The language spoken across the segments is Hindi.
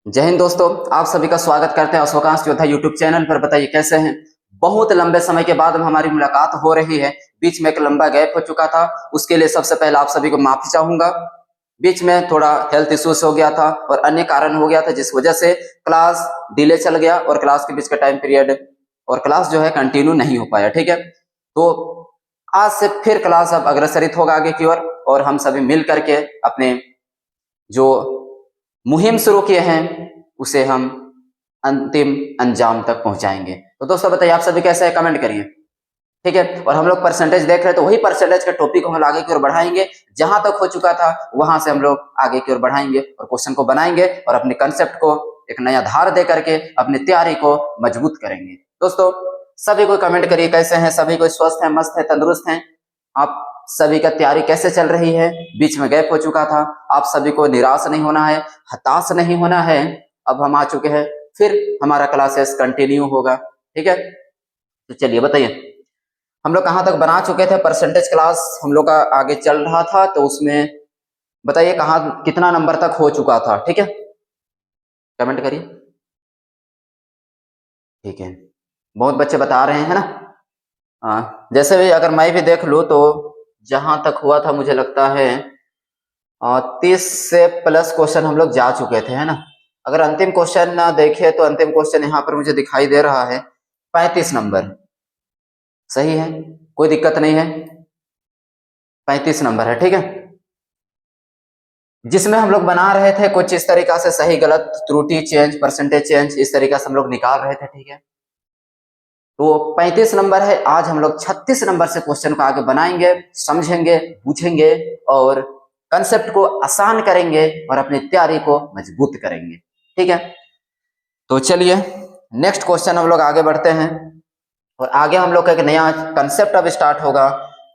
जय हिंद दोस्तों, आप सभी का स्वागत करते हैं अशोकांश योद्धा यूट्यूब चैनल पर। बताइए कैसे हैं। बहुत लंबे समय के बाद हमारी मुलाकात हो रही है। बीच में एक लंबा गैप हो चुका था, उसके लिए सबसे पहले आप सभी को माफी चाहूंगा। बीच में थोड़ा हेल्थ इश्यूज हो गया था और अन्य कारण हो गया था, जिस वजह से क्लास डिले चल गया और क्लास के बीच का टाइम पीरियड और क्लास जो है कंटिन्यू नहीं हो पाया। ठीक है, तो आज से फिर क्लास अब अग्रसरित होगा आगे की ओर और हम सभी मिल करके अपने जो मुहिम शुरू किए हैं उसे हम अंतिम अंजाम तक पहुंचाएंगे। तो दोस्तों बताइए आप सभी कैसे है, कमेंट करिए। ठीक है, और हम लोग परसेंटेज देख रहे हैं तो वही परसेंटेज के टॉपिक को हम आगे की ओर बढ़ाएंगे। जहां तक हो चुका था वहां से हम लोग आगे की ओर बढ़ाएंगे और क्वेश्चन को बनाएंगे और अपने कंसेप्ट को एक नया धार दे करके अपनी तैयारी को मजबूत करेंगे। दोस्तों सभी को कमेंट करिए कैसे हैं, सभी को स्वस्थ है, मस्त है, तंदुरुस्त हैं आप। सभी का तैयारी कैसे चल रही है। बीच में गैप हो चुका था, आप सभी को निराश नहीं होना है, हताश नहीं होना है। अब हम आ चुके हैं, फिर हमारा क्लासेस कंटिन्यू होगा। ठीक है, तो चलिए बताइए हम लोग कहाँ तक बना चुके थे। परसेंटेज क्लास हम लोग का आगे चल रहा था, तो उसमें बताइए कहाँ कितना नंबर तक हो चुका था। ठीक है, कमेंट करिए। ठीक है, बहुत बच्चे बता रहे हैं ना। जैसे भी अगर मैं भी देख लूँ तो जहां तक हुआ था मुझे लगता है 30 से प्लस क्वेश्चन हम लोग जा चुके थे, है ना। अगर अंतिम क्वेश्चन ना देखे तो अंतिम क्वेश्चन यहाँ पर मुझे दिखाई दे रहा है 35 नंबर। सही है, कोई दिक्कत नहीं है, 35 नंबर है। ठीक है, जिसमें हम लोग बना रहे थे कुछ इस तरीका से सही गलत त्रुटि चेंज परसेंटेज चेंज इस तरीका से हम लोग निकाल रहे थे। ठीक है, तो 35 नंबर है। आज हम लोग 36 नंबर से क्वेश्चन को आगे बनाएंगे, समझेंगे, पूछेंगे और कंसेप्ट को आसान करेंगे और अपनी तैयारी को मजबूत करेंगे। ठीक है, तो चलिए नेक्स्ट क्वेश्चन हम लोग आगे बढ़ते हैं और आगे हम लोग का एक नया कंसेप्ट अब स्टार्ट होगा।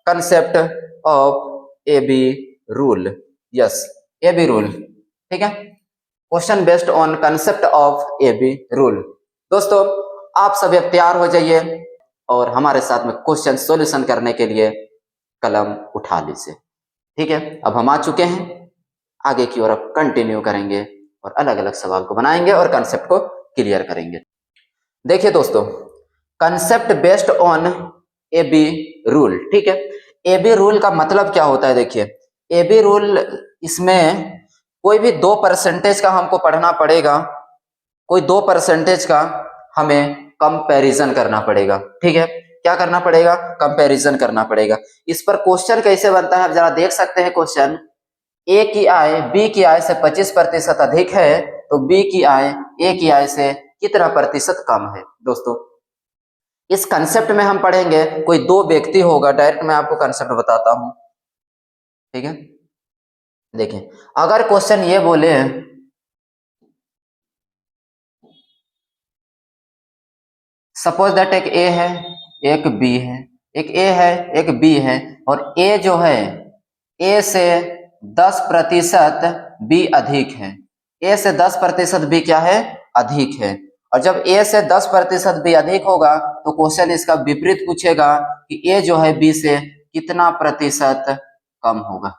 Concept of A B rule. Yes, A B rule. ठीक है, question based on concept of A B rule. दोस्तों आप सभी अब तैयार हो जाइए और हमारे साथ में क्वेश्चन सॉल्यूशन करने के लिए कलम उठा लीजिए। ठीक है, अब हम आ चुके हैं, आगे की ओर अब कंटिन्यू करेंगे और अलग अलग सवाल को बनाएंगे और कंसेप्ट को क्लियर करेंगे। देखिए दोस्तों, concept based on A B rule. ठीक है, ए बी रूल का मतलब क्या होता है। देखिए ए बी रूल, इसमें कोई भी 2% का हमको पढ़ना पड़ेगा, कोई 2% का हमें कंपैरिजन करना पड़ेगा। ठीक है, क्या करना पड़ेगा, कंपैरिजन करना पड़ेगा। इस पर क्वेश्चन कैसे बनता है आप जरा देख सकते हैं। क्वेश्चन ए की आय बी की आय से 25% अधिक है तो बी की आय ए की आय से कितना प्रतिशत कम है। दोस्तों इस कंसेप्ट में हम पढ़ेंगे, कोई दो व्यक्ति होगा, डायरेक्ट मैं आपको कंसेप्ट बताता हूं। ठीक है, देखें अगर क्वेश्चन ये बोले सपोज दैट एक ए है एक बी है, एक ए है एक बी है और ए जो है ए से 10% बी अधिक है। ए से 10% बी क्या है, अधिक है। और जब ए से 10% बी अधिक होगा तो क्वेश्चन इसका विपरीत पूछेगा कि ए जो है बी से कितना प्रतिशत कम होगा।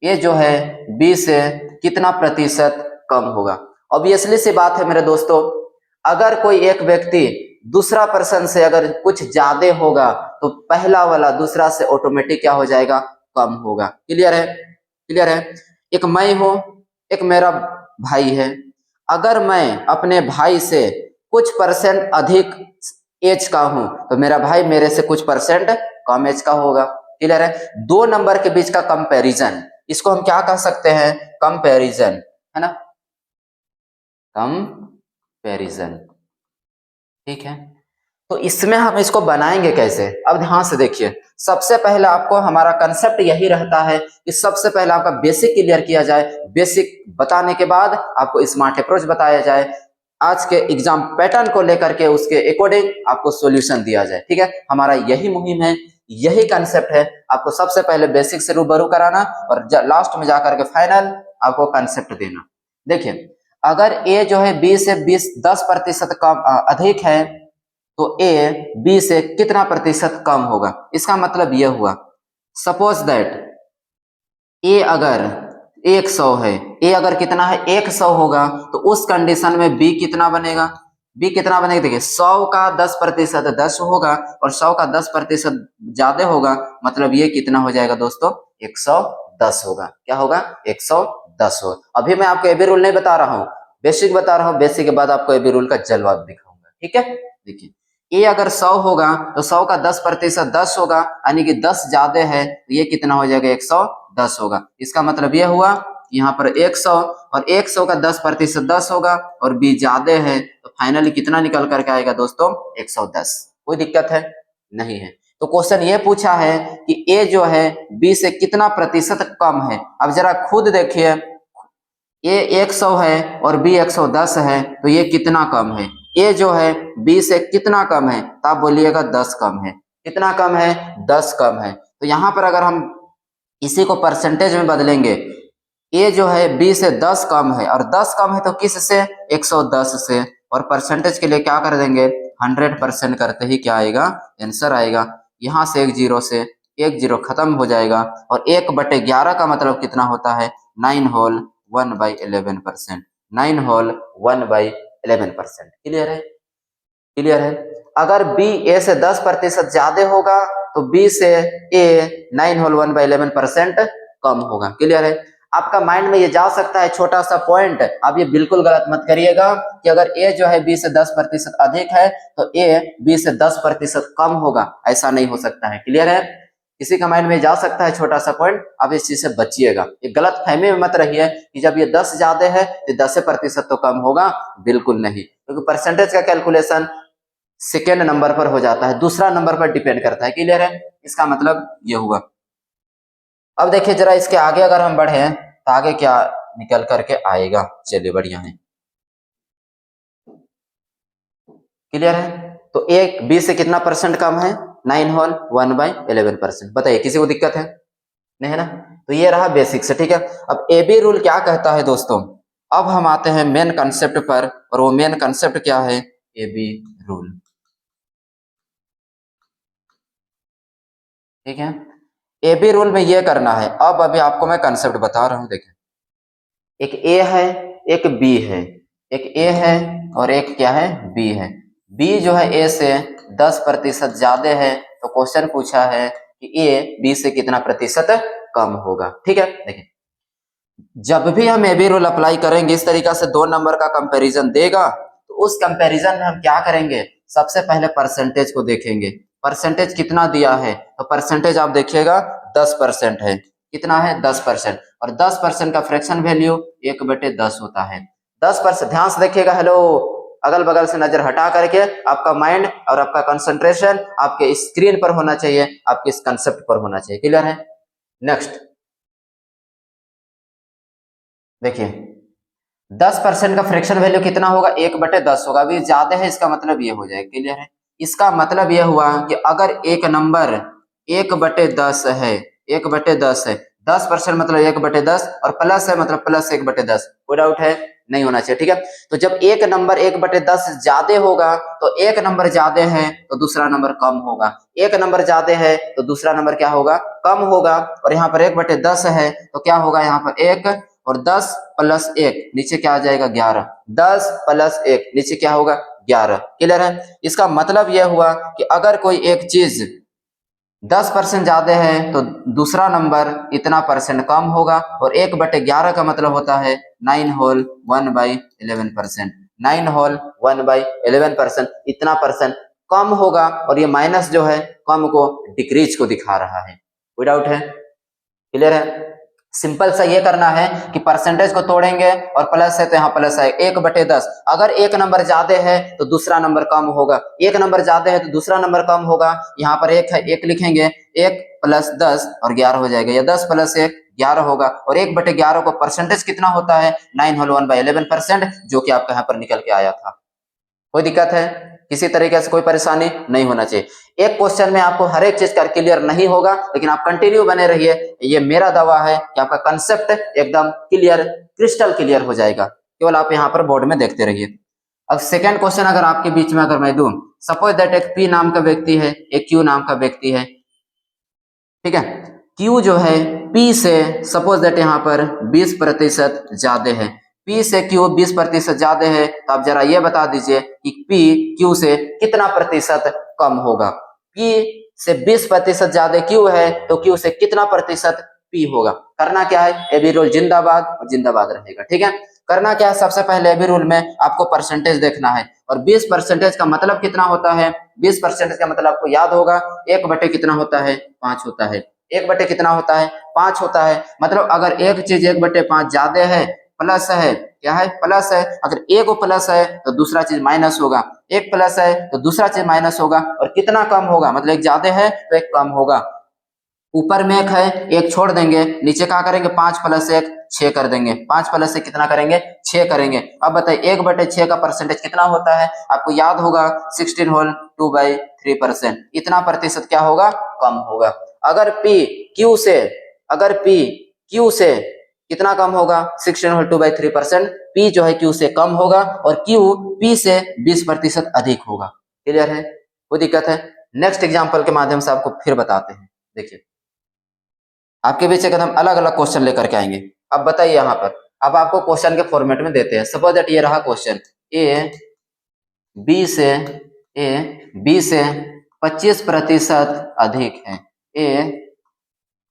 ए जो है बी से कितना प्रतिशत कम होगा। ऑब्वियसली सी बात है मेरे दोस्तों, अगर कोई एक व्यक्ति दूसरा पर्सन से अगर कुछ ज्यादा होगा तो पहला वाला दूसरा से ऑटोमेटिक क्या हो जाएगा, कम होगा। क्लियर है, क्लियर है। एक मैं हूं, एक मेरा भाई है। अगर मैं अपने भाई से कुछ परसेंट अधिक एज का हूं तो मेरा भाई मेरे से कुछ परसेंट कम एज का होगा। क्लियर है, दो नंबर के बीच का कंपैरिजन, इसको हम क्या कह सकते हैं, कंपैरिजन, है ना, कंपैरिजन। ठीक है, तो इसमें हम इसको बनाएंगे कैसे। अब ध्यान से देखिए, सबसे पहले आपको हमारा कंसेप्ट यही रहता है कि सबसे पहले आपका बेसिक क्लियर किया जाए, बेसिक बताने के बाद आपको स्मार्ट अप्रोच बताया जाए, आज के एग्जाम पैटर्न को लेकर के उसके अकॉर्डिंग आपको सॉल्यूशन दिया जाए। ठीक है, हमारा यही मुहिम है, यही कंसेप्ट है, आपको सबसे पहले बेसिक से रूबरू कराना और लास्ट में जाकर के फाइनल आपको कंसेप्ट देना। देखिए अगर ए जो है बी से 10% कम अधिक है तो ए बी से कितना प्रतिशत कम होगा। इसका मतलब यह हुआ, सपोज दैट ए अगर 100 है, ए अगर कितना है 100 होगा तो उस कंडीशन में बी कितना बनेगा, बी कितना बनेगा, देखिए 100 का 10% 10 होगा और 100 का 10% ज्यादा होगा, मतलब ये कितना हो जाएगा दोस्तों 110 होगा। क्या होगा 110 होगा। अभी मैं आपको एबी रूल नहीं बता रहा हूँ, बेसिक बता रहा हूँ, बेसिक के बाद आपको एबी रूल का जवाब दिखाऊंगा। ठीक है, देखिए ए अगर 100 होगा तो 100 का 10% 10 होगा, यानी कि 10 ज्यादा है तो ये कितना हो जाएगा 110 होगा। इसका मतलब ये हुआ यहाँ पर 100 और 100 का 10% 10 होगा और बी ज्यादा है तो फाइनली कितना निकल करके आएगा दोस्तों 110। कोई दिक्कत है नहीं है। तो क्वेश्चन ये पूछा है कि ए जो है बी से कितना प्रतिशत कम है। अब जरा खुद देखिए, ए 100 है और बी 110 है तो ये कितना कम है, ए जो है बी से कितना कम है, तो आप बोलिएगा 10 कम है। कितना कम है 10 कम है। तो यहाँ पर अगर हम इसी को परसेंटेज में बदलेंगे, ए जो है बी से 10 कम है और 10 कम है तो किस से 110 से, और परसेंटेज के लिए क्या कर देंगे 100% करते ही क्या आएगा आंसर आएगा। यहाँ से एक जीरो से एक जीरो खत्म हो जाएगा और 1/11 का मतलब कितना होता है 9 होल 1/11%, 9 होल 1/11%। क्लियर है, क्लियर है। अगर बी ए से 10% ज्यादा होगा तो बी से ए 9 होल 1/11% कम होगा। क्लियर है। आपका माइंड में ये जा सकता है छोटा सा पॉइंट, आप ये बिल्कुल गलत मत करिएगा कि अगर ए जो है बी से 10% अधिक है तो ए बी से 10% कम होगा, ऐसा नहीं हो सकता है। क्लियर है। किसी का माइंड में जा सकता है छोटा सा पॉइंट, आप इस चीज से बचिएगा। ये गलत फहमी में मत रहिए कि जब ये 10 ज्यादा है तो 10% तो कम होगा, बिल्कुल नहीं, क्योंकि परसेंटेज का कैलकुलेशन सेकेंड नंबर पर हो जाता है, दूसरा नंबर पर डिपेंड करता है। क्लियर है, इसका मतलब ये हुआ। अब देखिए जरा इसके आगे अगर हम बढ़े तो आगे क्या निकल करके आएगा, चलिए बढ़िया है। क्लियर है। तो एक बी से कितना परसेंट कम है 9 होल 1/11%। बताइए किसी को दिक्कत है नहीं है ना। तो ये रहा बेसिक से। ठीक है, अब ए बी रूल क्या कहता है दोस्तों। अब हम आते हैं मेन कंसेप्ट पर, और वो मेन कंसेप्ट क्या है ए बी रूल। ठीक है, ए बी रूल में ये करना है। अब अभी आपको मैं कंसेप्ट बता रहा हूं, देखें एक ए है एक बी है, एक ए है और एक क्या है बी है। बी जो है ए से 10% ज्यादा है तो क्वेश्चन पूछा है कि ए बी से कितना प्रतिशत कम होगा। ठीक है, देखिए जब भी हम ए बी रूल अप्लाई करेंगे इस तरीका से 2 नंबर का कंपैरिजन देगा तो उस कंपैरिजन में हम क्या करेंगे, सबसे पहले परसेंटेज को देखेंगे। परसेंटेज कितना दिया है, तो परसेंटेज आप देखिएगा 10% है। कितना है 10%, और 10% का फ्रैक्शन वैल्यू 1/10 होता है। 10%, ध्यान से देखिएगा, हेलो अगल बगल से नजर हटा करके आपका माइंड और आपका कंसंट्रेशन आपके स्क्रीन पर होना चाहिए, आपके इस कंसेप्ट पर होना चाहिए। क्लियर है। नेक्स्ट देखिए 10% का फ्रैक्शन वैल्यू कितना होगा 1/10 होगा। अभी ज्यादा है इसका मतलब ये हो जाएगा। क्लियर है। इसका मतलब यह हुआ कि अगर एक नंबर 1/10 है, 1/10 है, 10% मतलब 1/10 और प्लस है मतलब प्लस 1/10, कोई डाउट है नहीं होना चाहिए। ठीक है, तो जब एक नंबर 1/10 ज्यादा होगा तो एक नंबर ज्यादा है तो दूसरा नंबर कम होगा, एक नंबर ज्यादा है तो दूसरा नंबर क्या होगा कम होगा। और यहाँ पर 1/10 है तो क्या होगा यहाँ पर 1 और 10 + 1 नीचे क्या आ जाएगा 11, 10 + 1 नीचे क्या होगा 11। क्लियर है। इसका मतलब यह हुआ कि अगर कोई एक चीज 10% ज्यादा है तो दूसरा नंबर इतना परसेंट कम होगा, और 1/11 का मतलब होता है 9 होल 1/11%, 9 होल 1/11% इतना परसेंट कम होगा। और ये माइनस जो है कम को डिक्रीज को दिखा रहा है। कोई डाउट है। क्लियर है। सिंपल सा ये करना है कि परसेंटेज को तोड़ेंगे और प्लस है तो यहाँ प्लस है 1/10। अगर एक नंबर ज्यादा है तो दूसरा नंबर कम होगा, एक नंबर ज्यादा है तो दूसरा नंबर कम होगा। यहाँ पर 1 है, 1 लिखेंगे, 1 + 10 और 11 हो जाएगा, या 10 + 1 11 होगा। और 1/11 को परसेंटेज कितना होता है 9 होल 1/11%, जो कि आपका यहाँ पर निकल के आया था। कोई दिक्कत है, किसी तरीके से कोई परेशानी नहीं होना चाहिए। एक क्वेश्चन में आपको हर एक चीज का क्लियर नहीं होगा, लेकिन आप कंटिन्यू बने रहिए, ये मेरा दावा है कि आपका कंसेप्ट एकदम क्लियर, क्रिस्टल क्लियर हो जाएगा। केवल आप यहाँ पर बोर्ड में देखते रहिए। अब सेकंड क्वेश्चन अगर आपके बीच में अगर मैं दूं, सपोज दैट एक पी नाम का व्यक्ति है, एक क्यू नाम का व्यक्ति है। ठीक है, Q जो है P से सपोज दैट यहाँ पर 20% ज्यादा है, P से Q 20% ज्यादा है, तो आप जरा ये बता दीजिए कि P Q से कितना प्रतिशत कम होगा। P से 20% ज्यादा Q है तो Q से कितना प्रतिशत P होगा। करना क्या है, एबी रूल जिंदाबाद और जिंदाबाद रहेगा। ठीक है, करना क्या है, सबसे पहले एबी रूल में आपको परसेंटेज देखना है, और 20% का मतलब कितना होता है, 20% का मतलब आपको याद होगा 1 बटे कितना होता है, 5 होता है। 1 बटे कितना होता है, 5 होता है। मतलब अगर एक चीज 1/5 ज्यादा है, प्लस है, क्या है, प्लस है, अगर एक प्लस है तो दूसरा चीज माइनस होगा, एक प्लस है तो दूसरा चीज माइनस होगा, और कितना कम होगा, मतलब एक ज्यादा है तो एक कम होगा। ऊपर में एक है, एक छोड़ देंगे, नीचे क्या करेंगे, 5 + 1 6 कर देंगे, 5 + 1 कितना करेंगे, 6 करेंगे। अब बताइए 1/6 का परसेंटेज कितना होता है, आपको याद होगा 16 होल 2/3%, इतना प्रतिशत क्या होगा, कम होगा। अगर P Q से, अगर P Q से कितना कम होगा, 16 होल 2/3%, P जो है Q से कम होगा और Q P से 20% अधिक होगा। क्लियर है, कोई दिक्कत है। नेक्स्ट एग्जाम्पल के माध्यम से आपको फिर बताते हैं। देखिए आपके बीच एकदम अलग अलग क्वेश्चन लेकर के आएंगे। अब बताइए यहाँ पर, अब आपको क्वेश्चन के फॉर्मेट में देते हैं। सपोज दैट ये रहा क्वेश्चन, ए बी से 25% अधिक है, ए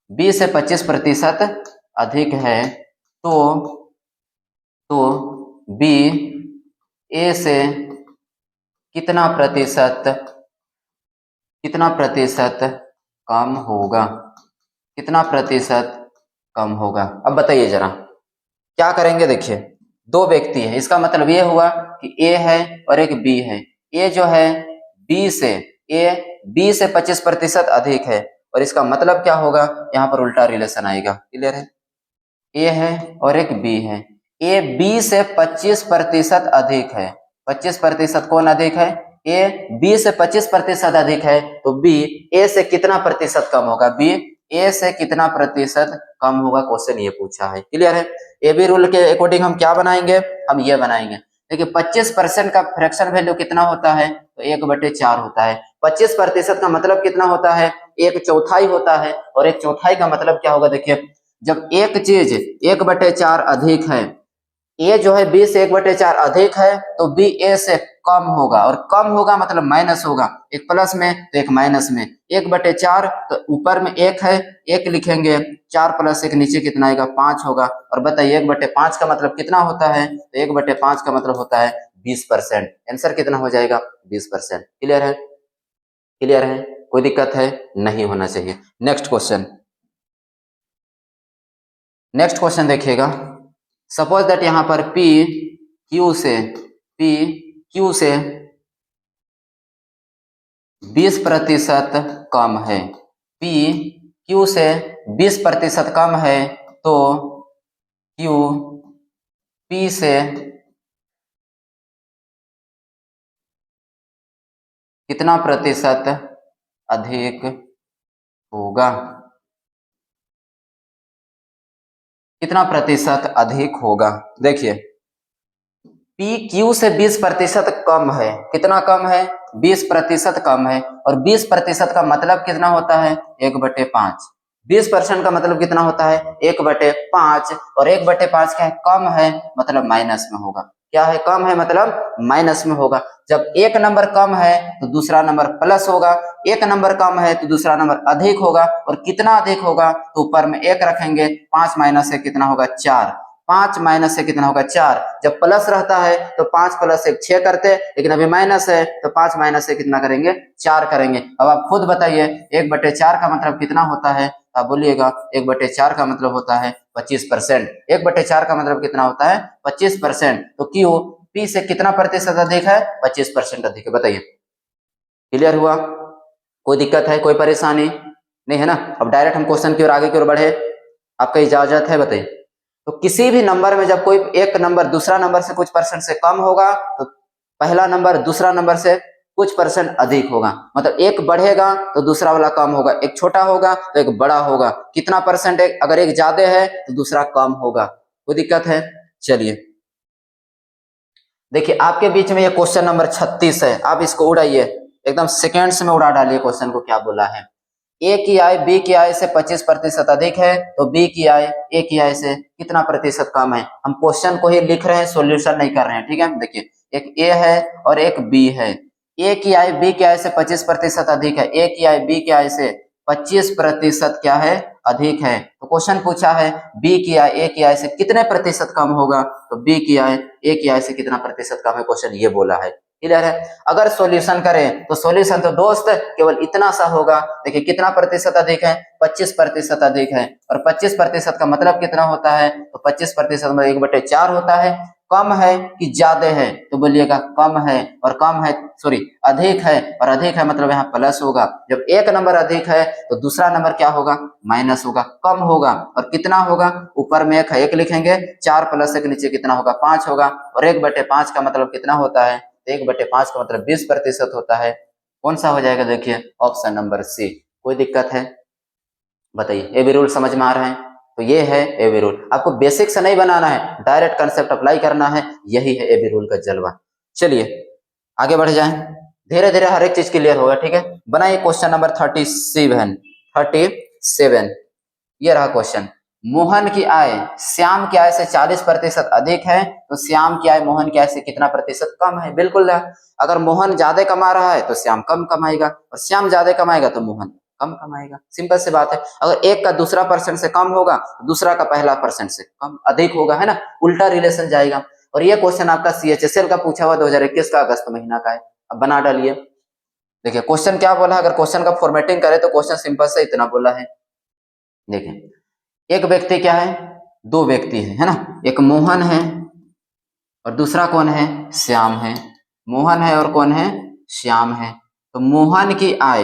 बी से 25% अधिक है, तो बी ए से कितना प्रतिशत कम होगा, कितना प्रतिशत कम होगा। अब बताइए जरा क्या करेंगे। देखिए दो व्यक्ति है, इसका मतलब ये हुआ कि ए है और एक बी है। ए जो है बी से, ए बी से 25% अधिक है, और इसका मतलब क्या होगा, यहाँ पर उल्टा रिलेशन आएगा। क्लियर है, ए है और एक बी है, ए बी से 25% अधिक है। 25% कौन अधिक है, ए बी से 25% अधिक है, तो बी ए से कितना प्रतिशत कम होगा, बी ए से कितना प्रतिशत कम होगा, क्वेश्चन ये पूछा है। क्लियर है, ए बी रूल के अकॉर्डिंग हम क्या बनाएंगे, हम ये बनाएंगे। देखिए 25% का फ्रैक्शन वैल्यू कितना होता है, तो 1/4 होता है। 25% का मतलब कितना होता है, 1/4 होता है, और 1/4 का मतलब क्या होगा, देखिए जब एक चीज 1/4 अधिक है, ए जो है बी से 1/4 अधिक है, तो बी ए से कम होगा, और कम होगा मतलब माइनस होगा, एक प्लस में तो एक माइनस में। 1/4 तो ऊपर में एक है, एक लिखेंगे, 4 + 1 नीचे कितना आएगा, 5 होगा। और बताइए 1/5 का मतलब कितना होता है, तो 1/5 का मतलब होता है 20%। आंसर कितना हो जाएगा, 20%। क्लियर है, क्लियर है, कोई दिक्कत है, नहीं होना चाहिए। नेक्स्ट क्वेश्चन, नेक्स्ट क्वेश्चन देखिएगा। सपोज दैट यहां पर P Q से 20% कम है, P Q से 20% कम है, तो Q P से कितना प्रतिशत अधिक होगा, कितना प्रतिशत अधिक होगा। देखिए P Q से 20% कम है, कितना कम है, 20% कम है, और 20% का मतलब कितना होता है, 1/5। 20% का मतलब कितना होता है, 1/5, और 1/5 क्या है, कम है, मतलब माइनस में होगा। क्या है, कम है मतलब माइनस में होगा। जब एक नंबर कम है तो दूसरा नंबर प्लस होगा, एक नंबर कम है तो दूसरा नंबर अधिक होगा, और कितना अधिक होगा, तो ऊपर में एक रखेंगे, 5 माइनस से कितना होगा, 4। 5 माइनस से कितना होगा, 4। जब प्लस रहता है तो 5 + 1 6 करते, लेकिन अभी माइनस है तो 5 माइनस से कितना करेंगे, 4 करेंगे। अब आप खुद बताइए 1/4 का मतलब कितना होता है, आप बोलिएगा 1/4 का मतलब होता है 25%। 1/4 का मतलब कितना होता है, 25%। तो क्यों P से कितना प्रतिशत अधिक है, 25% अधिक है। बताइए क्लियर हुआ, कोई दिक्कत है, कोई परेशानी नहीं है ना। अब डायरेक्ट हम क्वेश्चन की ओर आगे की ओर बढ़े, आपका इजाजत है, बताइए। तो किसी भी नंबर में जब कोई एक नंबर दूसरा नंबर से कुछ परसेंट से कम होगा, तो पहला नंबर दूसरा नंबर से कुछ परसेंट अधिक होगा। मतलब एक बढ़ेगा तो दूसरा वाला कम होगा, एक छोटा होगा तो एक बड़ा होगा। कितना परसेंट, अगर एक ज्यादा है तो दूसरा कम होगा। कोई दिक्कत है, चलिए देखिए आपके बीच में ये क्वेश्चन नंबर 36 है, आप इसको उड़ाइए, एकदम सेकेंड्स में उड़ा डालिए क्वेश्चन को। क्या बोला है, ए की आय बी की आय से 25% अधिक है तो बी की आय ए की आय से कितना प्रतिशत कम है। हम क्वेश्चन को ही लिख रहे हैं, सॉल्यूशन नहीं कर रहे हैं, ठीक है। देखिए एक ए है और एक बी है। ए की आय बी की आय से 25% अधिक है, ए की आय बी की आय से 25% क्या है, अधिक है। तो क्वेश्चन पूछा है बी की आय ए की आय से कितने प्रतिशत कम होगा, तो बी की आय ए की आय से कितना प्रतिशत कम है, क्वेश्चन ये बोला है। क्लियर है। अगर सॉल्यूशन करें तो सॉल्यूशन तो दोस्त केवल इतना सा होगा। देखिए कितना प्रतिशत अधिक है, 25% अधिक है। और 25% का मतलब कितना होता है, तो 25% में 1/4 होता है। कम है कि ज्यादा है, तो बोलिएगा कम है। और कम है सॉरी अधिक है, और अधिक है मतलब यहाँ प्लस होगा। जब एक नंबर अधिक है तो दूसरा नंबर क्या होगा, माइनस होगा, कम होगा। और कितना होगा, ऊपर में 1 है 1 लिखेंगे, 4 + 1 नीचे कितना होगा, 5 होगा। और 1/5 का मतलब कितना होता है, 1/5 का मतलब 20% होता है। कौन सा हो जाएगा, देखिए ऑप्शन नंबर सी। कोई दिक्कत है बताइए। एबी रूल समझ में आ रहा है, तो ये है एबी रूल। आपको बेसिक से नहीं बनाना है, डायरेक्ट कंसेप्ट अप्लाई करना है, यही है एबी रूल का जलवा। चलिए आगे बढ़ जाएं, धीरे धीरे हर एक चीज क्लियर होगा, ठीक है। बनाइए क्वेश्चन नंबर 37। ये रहा क्वेश्चन। मोहन की आय श्याम की आय से 40% अधिक है तो श्याम की आय मोहन की आय से कितना प्रतिशत कम है। बिल्कुल है। अगर मोहन ज्यादा कमा रहा है तो श्याम कम कमाएगा, और श्याम ज्यादा कमाएगा तो मोहन कम कमाएगा। सिंपल सी बात है। अगर एक का दूसरा परसेंट से कम होगा तो दूसरा का पहला परसेंट से कम अधिक होगा, है ना, उल्टा रिलेशन जाएगा। और ये क्वेश्चन आपका CHSL का पूछा हुआ 2021 का अगस्त महीना का है। अब बना डालिए। देखिए क्वेश्चन क्या बोला, अगर क्वेश्चन का फॉर्मेटिंग करे तो क्वेश्चन सिंपल से इतना बोला है। देखिए एक व्यक्ति क्या है, 2 व्यक्ति है ना, एक मोहन है और दूसरा कौन है, श्याम है। मोहन है और कौन है, श्याम है। तो मोहन की आय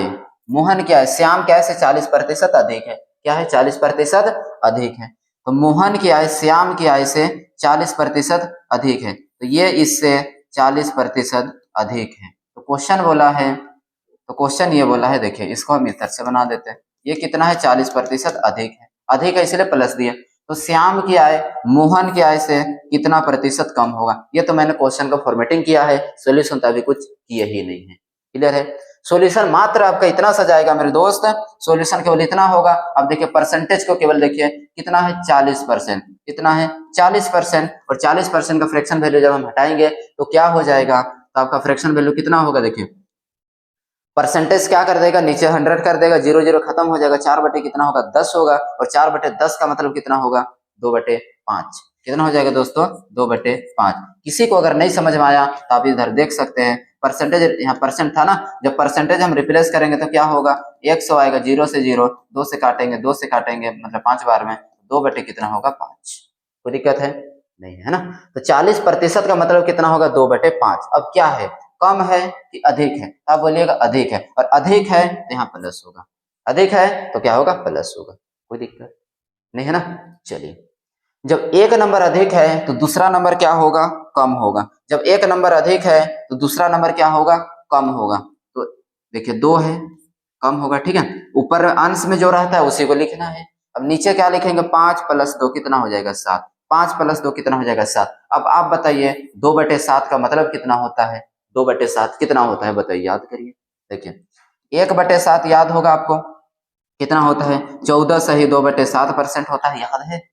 श्याम क्या है से 40% अधिक है। क्या है, 40% अधिक है। तो मोहन की आय श्याम की आय से 40% अधिक है, तो ये इससे 40% अधिक है। तो क्वेश्चन बोला है, तो क्वेश्चन ये बोला है, देखिए इसको हम इस तरह से बना देते हैं। ये कितना है, 40% अधिक है। अधिक है इसलिए प्लस दिया। तो श्याम की आय मोहन की आय से कितना प्रतिशत कम होगा। ये तो मैंने क्वेश्चन का फॉर्मेटिंग किया है, सॉल्यूशन तो अभी कुछ किया ही नहीं है। क्लियर है। सॉल्यूशन मात्र आपका इतना सा जाएगा मेरे दोस्त, सॉल्यूशन केवल इतना होगा। अब देखिए परसेंटेज को केवल देखिए कितना है, 40%। कितना है, 40%। और 40% का फ्रैक्शन वैल्यू जब हम हटाएंगे तो क्या हो जाएगा, तो आपका फ्रैक्शन वैल्यू कितना होगा। देखिए परसेंटेज क्या कर देगा, नीचे 100 कर देगा, 0 0 खत्म हो जाएगा। 4 बटे कितना होगा, 10 होगा। और 4/10 का मतलब कितना होगा, 2/5। कितना हो जाएगा दोस्तों, 2/5। किसी को अगर नहीं समझ में आया तो आप इधर देख सकते हैं। परसेंटेज यहाँ परसेंट था ना, जब परसेंटेज हम रिप्लेस करेंगे तो क्या होगा, 100 आएगा, 0 से 0, 2 से काटेंगे, 2 से काटेंगे मतलब 5 बार में, 2 बटे कितना होगा, 5। कोई दिक्कत है नहीं, है ना। तो 40% का मतलब कितना होगा, 2/5। अब क्या है, कम है कि अधिक है, आप बोलिएगा अधिक है। और अधिक है तो यहाँ प्लस होगा, अधिक है तो क्या होगा, प्लस होगा। कोई दिक्कत नहीं, है ना। चलिए जब एक नंबर अधिक है तो दूसरा नंबर क्या होगा, कम होगा। जब एक नंबर अधिक है तो दूसरा नंबर क्या होगा, कम होगा। तो देखिए 2 है, कम होगा, ठीक है। ऊपर अंश में जो रहता है उसी को लिखना है। अब नीचे क्या लिखेंगे, 5 + 2 कितना हो जाएगा, 7। 5 + 2 कितना हो जाएगा, 7। अब आप बताइए 2/7 का मतलब कितना होता है, 2/7 कितना होता है बताइए, याद करिए। देखिए 1/7 याद होगा आपको, कितना होता है, 14 सही 2/7% होता है। याद है,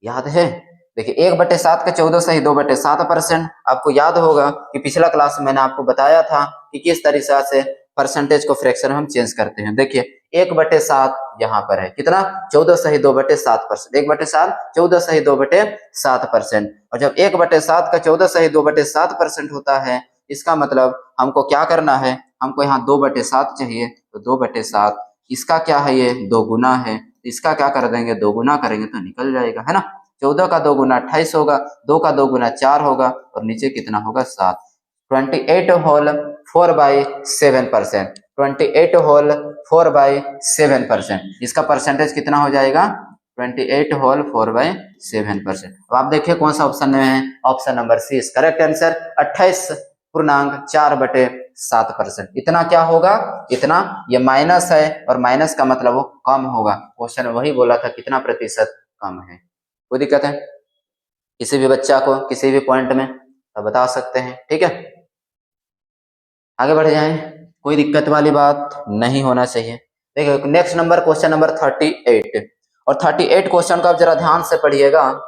याद है। देखिए 1/7 का 14 सही 2/7%। आपको याद होगा कि पिछला क्लास में मैंने आपको बताया था कि किस तरीके से परसेंटेज को फ्रैक्शन में हम चेंज करते हैं। देखिए 1/7 यहाँ पर है, कितना, 14 सही 2/7%। 1/7 14 सही 2/7%। और जब 1/7 का 14 सही 2/7% होता है, इसका मतलब हमको क्या करना है, हमको यहाँ 2/7 चाहिए। तो 2/7 इसका क्या है, ये 2 गुना है। इसका क्या कर देंगे, 2 गुना करेंगे तो निकल जाएगा, है ना। 14 का 2 गुना 28 होगा, 2 का 2 गुना 4 होगा, और नीचे कितना होगा, 7। 28 होल 4/7%। 28 होल 4/7%। इसका परसेंटेज कितना हो जाएगा, 28 होल 4/7%। अब आप देखिए कौन सा ऑप्शन में है, option number C is correct answer. 28.4/7%। इतना क्या होगा, इतना, ये माइनस है और माइनस का मतलब वो कम होगा। क्वेश्चन वही बोला था, कितना प्रतिशत कम है। कोई दिक्कत है, किसी भी बच्चा को किसी भी पॉइंट में तो बता सकते हैं, ठीक है। आगे बढ़ जाएं, कोई दिक्कत वाली बात नहीं होना चाहिए। देखिए नेक्स्ट नंबर क्वेश्चन नंबर 38 और 38 क्वेश्चन को आप जरा ध्यान से पढ़िएगा।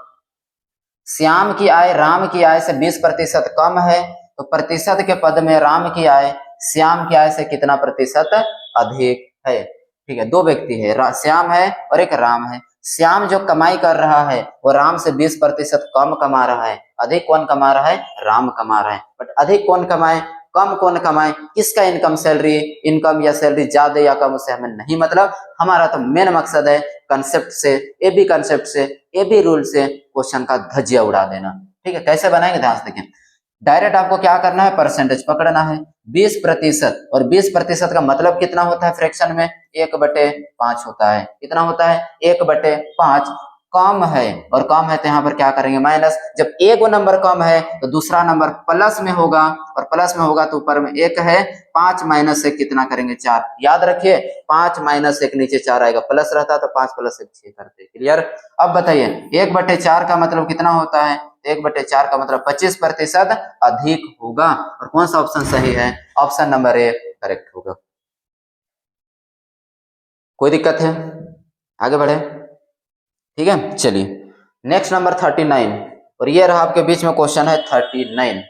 श्याम की आय राम की आय से 20% कम है, तो प्रतिशत के पद में राम की आय श्याम की आय से कितना प्रतिशत अधिक है। ठीक है, दो व्यक्ति है, श्याम है और एक राम है। श्याम जो कमाई कर रहा है वो राम से 20% कम कमा रहा है। अधिक कौन कमा रहा है? राम कमा रहा है। बट अधिक कौन कमाए कम कौन कमाए, किसका इनकम या सैलरी ज्यादा या कम, उससे हमें नहीं मतलब। हमारा तो मेन मकसद है कंसेप्ट से, ए बी रूल से क्वेश्चन का धज्जिया उड़ा देना। ठीक है, कैसे बनाएंगे ध्यान से देखें। डायरेक्ट आपको क्या करना है, परसेंटेज पकड़ना है। 20% और 20% का मतलब कितना होता है फ्रैक्शन में? 1/5 होता है। कितना होता है? 1/5। कम है और कम है तो यहाँ पर क्या करेंगे? माइनस। जब एक नंबर कम है तो दूसरा नंबर प्लस में होगा, और प्लस में होगा तो ऊपर में 1 है। 5 माइनस 1 कितना करेंगे? 4। याद रखिए 5 माइनस 1 नीचे 4 आएगा, प्लस रहता तो 5 + 1 6 करते। क्लियर? अब बताइए 1/4 का मतलब कितना होता है? 1/4 का मतलब 25% अधिक होगा। और कौन सा ऑप्शन सही है? ऑप्शन नंबर ए करेक्ट होगा। कोई दिक्कत है? आगे बढ़े। ठीक है, चलिए नेक्स्ट नंबर 39 और ये रहा आपके बीच में क्वेश्चन है 39।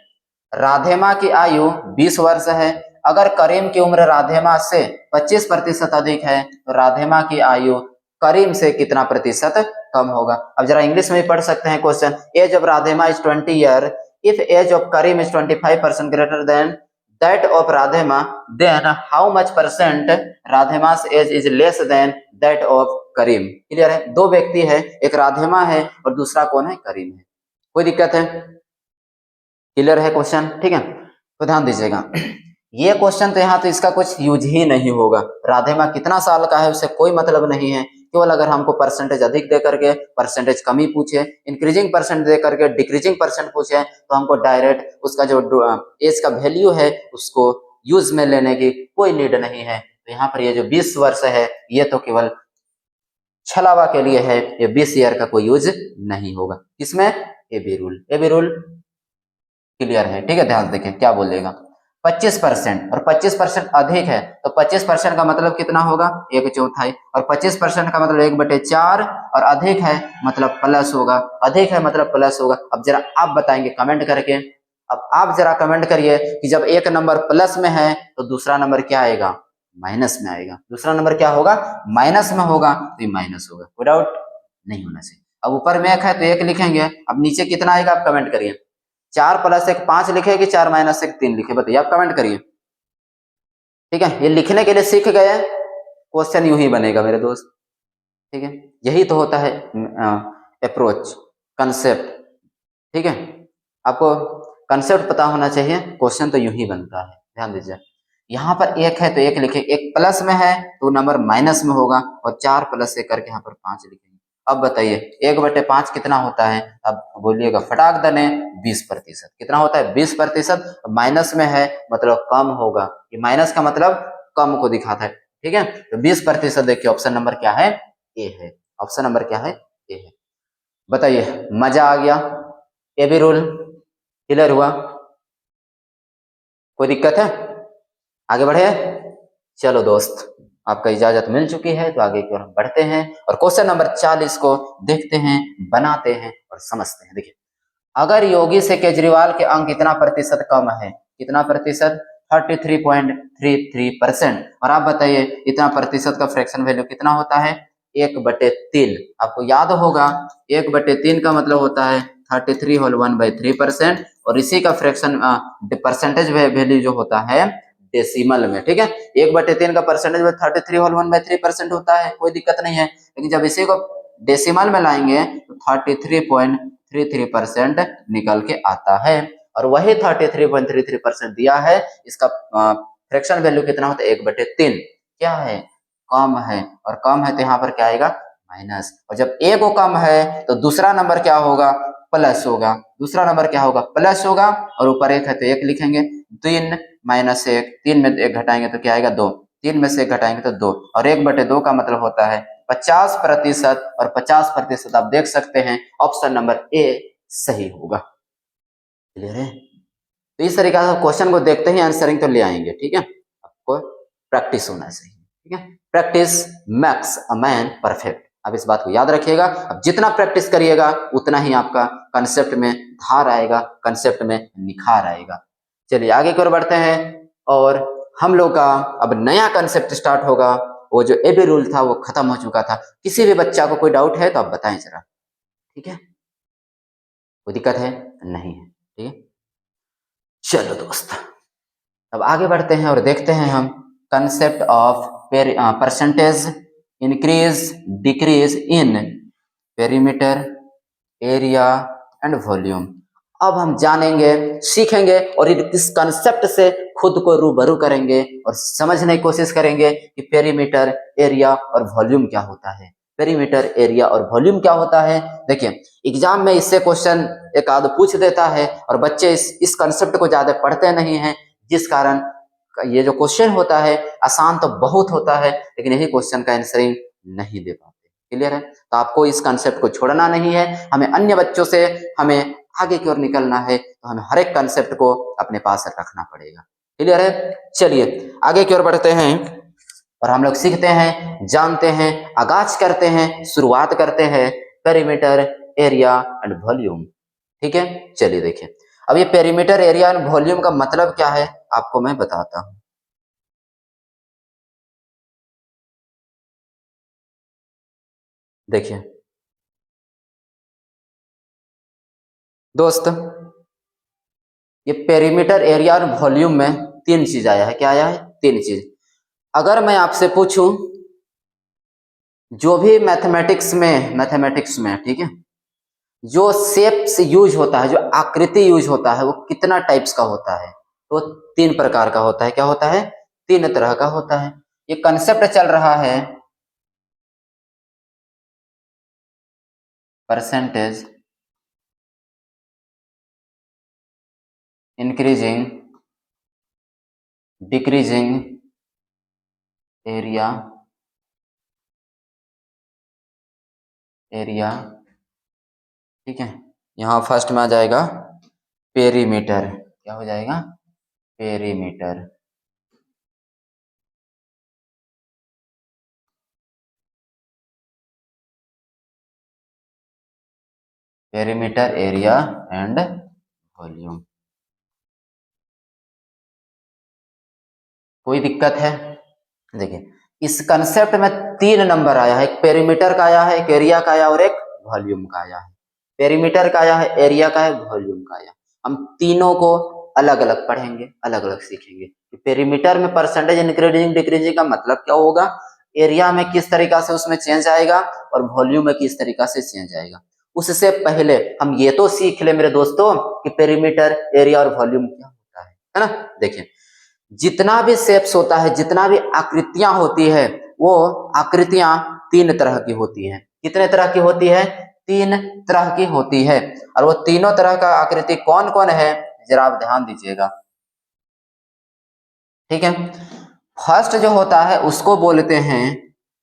राधेमा की आयु 20 वर्ष है। अगर करीम की उम्र राधेमा से 25% अधिक है तो राधेमा की आयु करीम से कितना प्रतिशत कम होगा। अब जरा इंग्लिश में भी पढ़ सकते हैं question. Age of Radhema is 20 year, if age of Karim is 25% greater than that of Radhema, then how much percent Radhema's age is less than that of Karim. Clear है? दो व्यक्ति है, एक राधेमा है और दूसरा कौन है? करीम है। कोई दिक्कत है? क्लियर है क्वेश्चन? ठीक है, तो ध्यान दीजिएगा। ये क्वेश्चन तो यहाँ तो इसका कुछ यूज ही नहीं होगा। राधेमा कितना साल का है उससे कोई मतलब नहीं है। केवल अगर हमको परसेंटेज अधिक दे करके परसेंटेज कमी पूछे, इंक्रीजिंग परसेंट दे करके डिक्रीजिंग परसेंट पूछे, तो हमको डायरेक्ट उसका जो एज का वैल्यू है उसको यूज में लेने की कोई नीड नहीं है। तो यहाँ पर ये जो 20 वर्ष है ये तो केवल छलावा के लिए है, ये 20 ईयर का कोई यूज नहीं होगा। इसमें ए बी रूल क्लियर है। ठीक है, ध्यान देखें क्या बोलेगा। 25% और 25% अधिक है तो 25% का मतलब कितना होगा? 1/4। और 25% का मतलब 1/4 और अधिक है मतलब प्लस होगा। अधिक है मतलब प्लस होगा। अब जरा आप बताएंगे कमेंट करके। अब आप जरा कमेंट करिए कि जब एक नंबर प्लस में है तो दूसरा नंबर क्या आएगा? माइनस में आएगा। दूसरा नंबर क्या होगा? माइनस में होगा, तो ये माइनस होगा। कोई डाउट नहीं होना चाहिए। अब ऊपर में 1 है तो 1 लिखेंगे। अब नीचे कितना आएगा आप कमेंट करिए। 4 + 1 5 लिखे कि 4 - 1 3 लिखे? बताइए, आप कमेंट करिए। ठीक है, ये लिखने के लिए सीख गए, क्वेश्चन यूं ही बनेगा मेरे दोस्त। ठीक है, यही तो होता है अप्रोच, कंसेप्ट। ठीक है, आपको कंसेप्ट पता होना चाहिए, क्वेश्चन तो यूं ही बनता है। ध्यान दीजिए, यहाँ पर 1 है तो 1 लिखे, 1 प्लस में है तो नंबर माइनस में होगा, और 4 + 1 करके यहाँ पर 5 लिखेंगे। अब बताइए 1/5 कितना होता है? अब बोलिएगा फटाक दने 20%। कितना होता है? 20%। माइनस में है मतलब कम होगा। ये माइनस का मतलब कम को दिखाता है। ठीक है, तो 20% देखिए ऑप्शन नंबर क्या है? ए है। ऑप्शन नंबर क्या है? ए है। बताइए, मजा आ गया? ए बी रूल क्लियर हुआ? कोई दिक्कत है? आगे बढ़े। चलो दोस्त, आपका इजाजत मिल चुकी है तो आगे की ओर हम बढ़ते हैं और क्वेश्चन नंबर 40 को देखते हैं, बनाते हैं और समझते हैं। देखिए, अगर योगी से केजरीवाल के अंक कितना प्रतिशत कम है? कितना प्रतिशत? 33.33%। और आप बताइए इतना प्रतिशत का फ्रैक्शन वैल्यू कितना होता है? 1/3। आपको याद होगा 1/3 का मतलब होता है 33 होल 1/3%, और इसी का फ्रैक्शन परसेंटेज वैल्यू जो होता है डेसिमल में। ठीक है, 1/3 का परसेंटेज 33 होल 1/3% होता है, कोई दिक्कत नहीं है। लेकिन जब इसी को डेसिमल में लाएंगे तो 33.33% निकल के आता है, और वही 33.33% दिया है। इसका फ्रैक्शन वैल्यू कितना होता है? 1/3। क्या है? कम है, और कम है तो यहाँ पर क्या आएगा? माइनस। और जब ए को कम है तो दूसरा नंबर क्या होगा? प्लस होगा। दूसरा नंबर क्या होगा? प्लस होगा, और ऊपर 1 है तो 1 लिखेंगे। 3 - 1, 3 में 1 घटाएंगे तो क्या आएगा? 2। 3 में से 1 घटाएंगे तो 2, और 1/2 का मतलब होता है 50%, और 50% आप देख सकते हैं ऑप्शन नंबर ए सही होगा। क्लियर है? तो इस तरीके से क्वेश्चन को देखते ही आंसरिंग तो ले आएंगे। ठीक है, आपको प्रैक्टिस होना चाहिए। ठीक है, practice makes a man perfect. अब इस बात को याद रखिएगा। अब जितना प्रैक्टिस करिएगा उतना ही आपका कंसेप्ट में धार आएगा, कंसेप्ट में निखार आएगा। चलिए आगे की ओर बढ़ते हैं और हम लोग का अब नया कंसेप्ट स्टार्ट होगा। वो जो एबी रूल था वो खत्म हो चुका था। किसी भी बच्चा को कोई डाउट है तो आप बताएं जरा, ठीक है? कोई दिक्कत है? नहीं है, ठीक है। चलो दोस्त, अब आगे बढ़ते हैं और देखते हैं हम concept of percentage increase decrease in perimeter, area and volume. अब हम जानेंगे, सीखेंगे और इस कंसेप्ट से खुद को रूबरू करेंगे और समझने की कोशिश करेंगे कि पेरीमीटर, एरिया और वॉल्यूम क्या होता है। पेरीमीटर, एरिया और वॉल्यूम क्या होता है? देखिए एग्जाम में इससे क्वेश्चन एक आध पूछ देता है और बच्चे इस कंसेप्ट को ज्यादा पढ़ते नहीं हैं, जिस कारण ये जो क्वेश्चन होता है आसान तो बहुत होता है लेकिन यही क्वेश्चन का आंसरिंग नहीं दे पाते। क्लियर है? तो आपको इस कंसेप्ट को छोड़ना नहीं है, हमें अन्य बच्चों से हमें आगे की ओर निकलना है, तो हमें हर एक कंसेप्ट को अपने पास रखना पड़ेगा। क्लियर है? चलिए आगे की ओर बढ़ते हैं और हम लोग सीखते हैं, जानते हैं, आगाज करते हैं, शुरुआत करते हैं पेरीमीटर, एरिया एंड वॉल्यूम। ठीक है, चलिए देखिए अब ये पेरीमीटर, एरिया एंड वॉल्यूम का मतलब क्या है आपको मैं बताता हूं। देखिए दोस्त, ये पेरीमीटर, एरिया और वॉल्यूम में तीन चीज आया है। क्या आया है? तीन चीज। अगर मैं आपसे पूछूं जो भी मैथमेटिक्स में ठीक है, जो शेप्स यूज होता है, जो आकृति यूज होता है वो कितना टाइप्स का होता है? तो तीन प्रकार का होता है। क्या होता है? तीन तरह का होता है। ये कंसेप्ट चल रहा है परसेंटेज इंक्रीजिंग डिक्रीजिंग एरिया ठीक है। यहाँ फर्स्ट में आ जाएगा पेरीमीटर। क्या हो जाएगा? Perimeter. Perimeter, area and volume. कोई दिक्कत है? देखिए इस कंसेप्ट में तीन नंबर आया है, एक पेरीमीटर का आया है, एक एरिया का आया और एक वॉल्यूम का आया है। पेरीमीटर का आया है, एरिया का है, वॉल्यूम का आया। हम तीनों को अलग अलग पढ़ेंगे, अलग अलग सीखेंगे। पेरीमीटर में परसेंटेज इंक्रीजिंग डिक्रीजिंग का मतलब क्या होगा, एरिया में किस तरीका से उसमें चेंज आएगा और वॉल्यूम में किस तरीका से चेंज आएगा। उससे पहले हम ये तो सीख ले मेरे दोस्तों कि पेरीमीटर, एरिया और वॉल्यूम क्या होता है ना। देखिए जितना भी शेप्स होता है, जितना भी आकृतियां होती है, वो आकृतियां तीन तरह की होती है। कितने तरह की होती है? तीन तरह की होती है। और वो तीनों तरह का आकृति कौन कौन है जरा आप ध्यान दीजिएगा। ठीक है, फर्स्ट जो होता है उसको बोलते हैं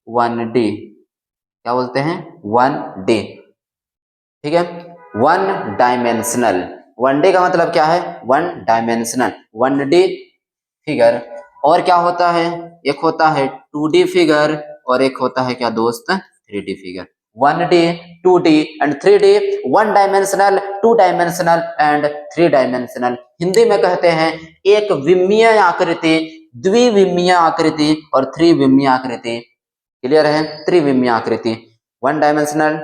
1D। क्या बोलते हैं? 1D। ठीक है, वन डायमेंशनल। 1D का मतलब क्या है? One dimensional, 1D figure. और क्या होता है? एक होता है 2D फिगर और एक होता है क्या दोस्त? 3D figure. 1D, 2D and 3D। One dimensional, two dimensional and three dimensional. Hindi में कहते हैं एक विमीय आकृति, द्विविमीय आकृति और त्रिविमीय आकृति। क्लियर है? त्रिविमीय आकृति, वन डायमेंशनल,